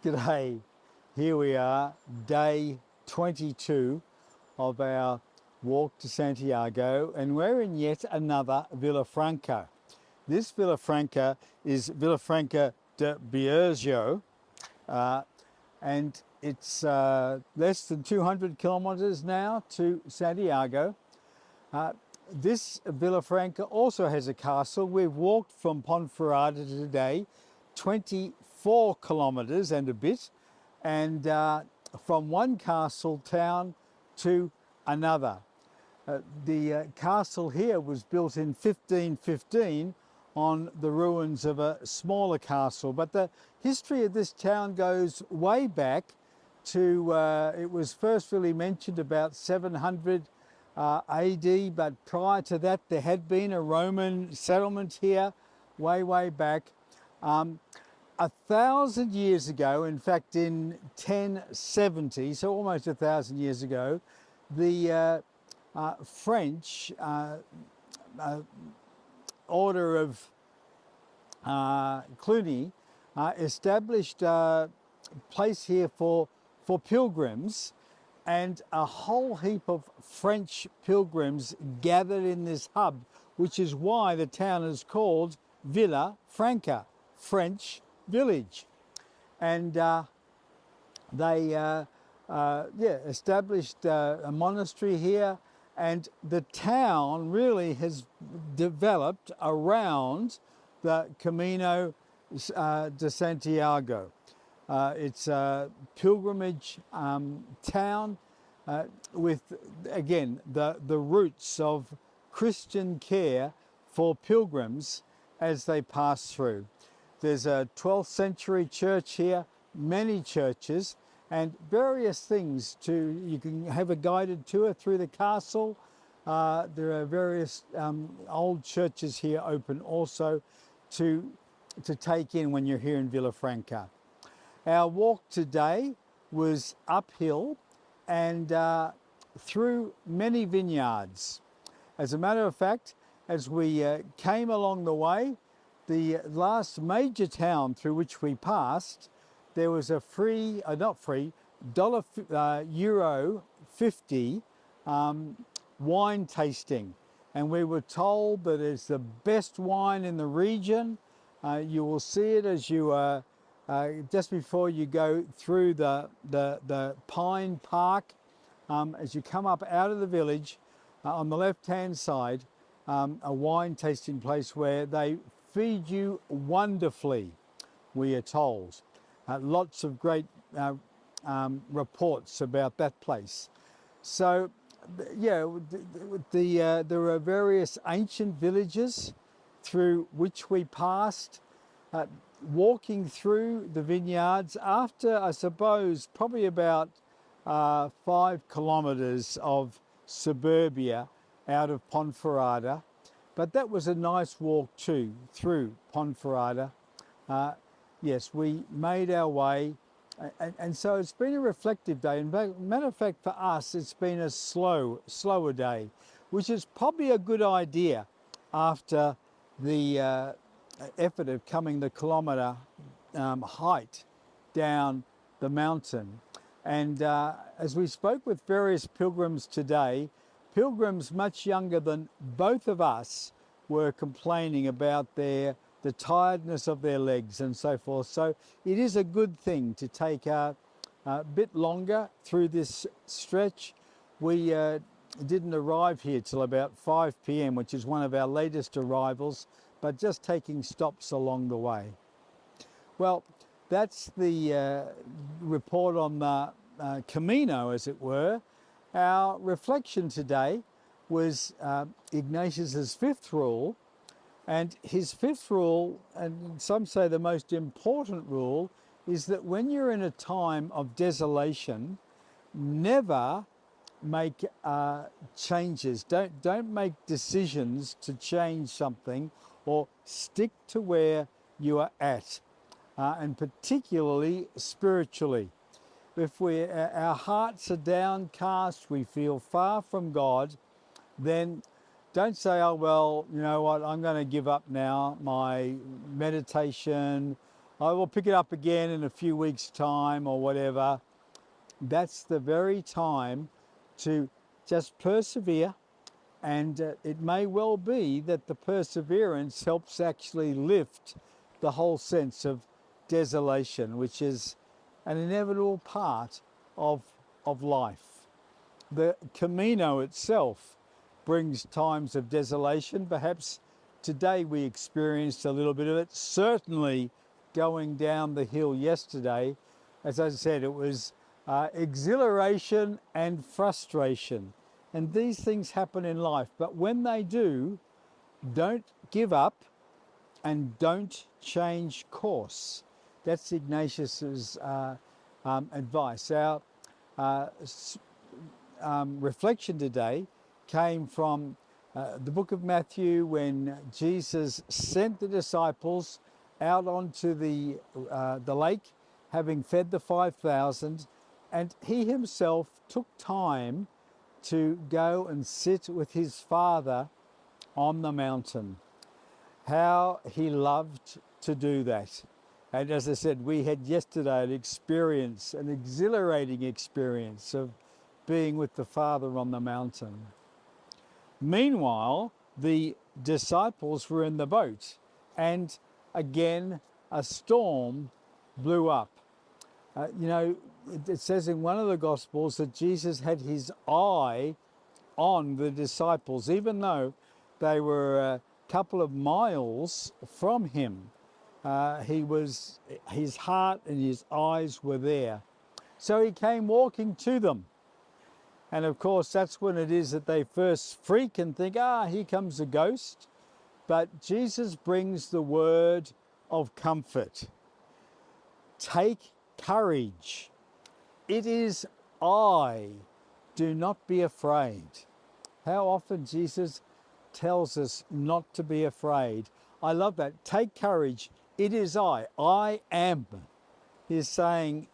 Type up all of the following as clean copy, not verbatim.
G'day, here we are, day 22 of our walk to Santiago, and we're in yet another Villafranca. This Villafranca is Villafranca de Bierzo, and it's less than 200 kilometres now to Santiago. This Villafranca also has a castle. We've walked from Ponferrada today 24 kilometres and a bit, and from one castle town to another. The castle here was built in 1515 on the ruins of a smaller castle, but the history of this town goes way back to, it was first really mentioned about 700 AD, but prior to that there had been a Roman settlement here way back. 1,000 years ago, in fact in 1070, so almost 1,000 years ago, the French order of Cluny established a place here for pilgrims, and a whole heap of French pilgrims gathered in this hub, which is why the town is called Villafranca, French village. And they established a monastery here, and the town really has developed around the Camino de Santiago. It's a pilgrimage town with, again, the roots of Christian care for pilgrims as they pass through. There's a 12th century church here, many churches, and various things you can have a guided tour through the castle. There are various old churches here open also to take in when you're here in Villafranca. Our walk today was uphill and through many vineyards. As a matter of fact, as we came along the way, the last major town through which we passed, there was a free, not free, Euro 50 wine tasting. And we were told that it's the best wine in the region. You will see it as you just before you go through the Pine Park. As you come up out of the village, on the left-hand side, a wine tasting place where they feed you wonderfully, we are told. Lots of great reports about that place. So, yeah, there are various ancient villages through which we passed. Walking through the vineyards after, I suppose, probably about 5 kilometres of suburbia out of Ponferrada. But that was a nice walk too, through Ponferrada. Yes, we made our way, and so it's been a reflective day. In fact, matter of fact, for us, it's been a slower day, which is probably a good idea after the effort of coming the kilometre height down the mountain. And as we spoke with various pilgrims today, pilgrims much younger than both of us were complaining about the tiredness of their legs and so forth. So it is a good thing to take a bit longer through this stretch. We didn't arrive here till about 5 p.m, which is one of our latest arrivals, but just taking stops along the way. Well, that's the report on the Camino, as it were. Our reflection today was Ignatius's fifth rule, and his fifth rule, and some say the most important rule, is that when you're in a time of desolation, never make changes. Don't make decisions to change something, or stick to where you are at, and particularly spiritually. If our hearts are downcast, we feel far from God, then don't say, oh, well, you know what, I'm going to give up now my meditation I will pick it up again in a few weeks' time or whatever. That's the very time to just persevere, and it may well be that the perseverance helps actually lift the whole sense of desolation, which is an inevitable part of life. The Camino itself brings times of desolation. Perhaps today we experienced a little bit of it. Certainly going down the hill yesterday, as I said, it was exhilaration and frustration. And these things happen in life. But when they do, don't give up and don't change course. That's Ignatius's advice. Our reflection today came from the book of Matthew, when Jesus sent the disciples out onto the lake, having fed the 5,000, and he himself took time to go and sit with his Father on the mountain. How he loved to do that. And as I said, we had yesterday an experience, an exhilarating experience of being with the Father on the mountain. Meanwhile, the disciples were in the boat, and again a storm blew up. It says in one of the Gospels that Jesus had his eye on the disciples, even though they were a couple of miles from him. His heart and his eyes were there. So he came walking to them. And of course, that's when it is that they first freak and think, here comes a ghost. But Jesus brings the word of comfort. Take courage. It is I. Do not be afraid. How often Jesus tells us not to be afraid. I love that. Take courage. It is I. I am. He's saying,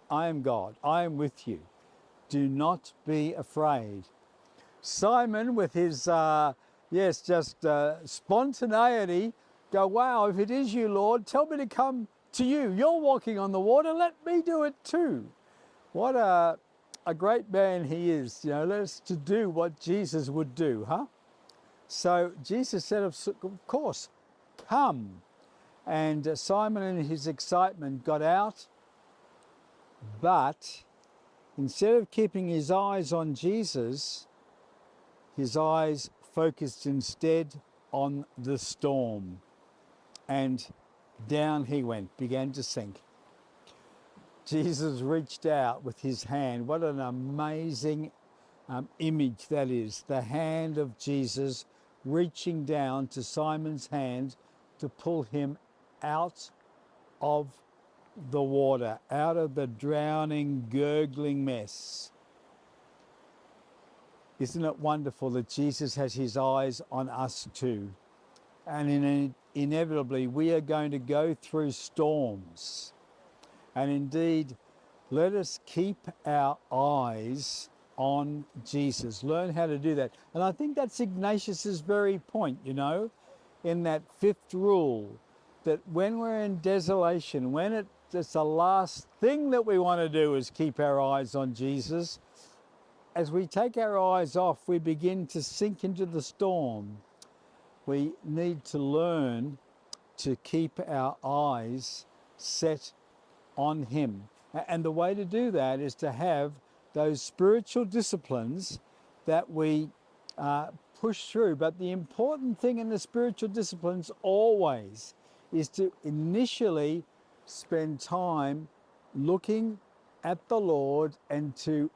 I am God. I am with you. Do not be afraid. Simon, with his, spontaneity, go, wow, if it is you, Lord, tell me to come to you. You're walking on the water. Let me do it too. What a great man he is. Let us to do what Jesus would do, huh? So Jesus said, of course, come. And Simon, in his excitement, got out, but instead of keeping his eyes on Jesus, his eyes focused instead on the storm. And down he went, began to sink. Jesus reached out with his hand. What an amazing image that is. The hand of Jesus reaching down to Simon's hand to pull him out of the water, out of the drowning, gurgling mess. Isn't it wonderful that Jesus has his eyes on us too? And inevitably, we are going to go through storms. And indeed, let us keep our eyes on Jesus. Learn how to do that. And I think that's Ignatius's very point, in that fifth rule, that when we're in desolation, when it's the last thing that we want to do is keep our eyes on Jesus. As we take our eyes off, we begin to sink into the storm. We need to learn to keep our eyes set on him. And the way to do that is to have those spiritual disciplines that we push through. But the important thing in the spiritual disciplines always is to initially spend time looking at the Lord and to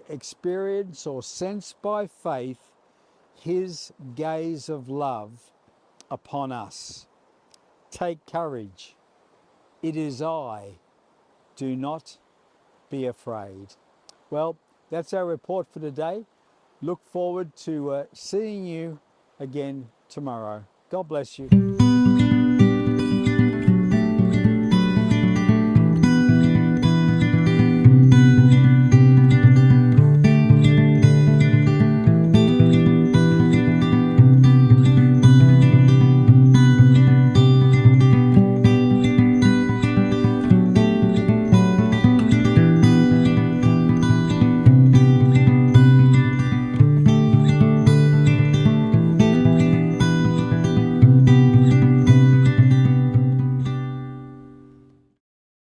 experience or sense by faith his gaze of love upon us. Take courage. It is I. Do not be afraid. Well, that's our report for today. Look forward to seeing you again tomorrow. God bless you.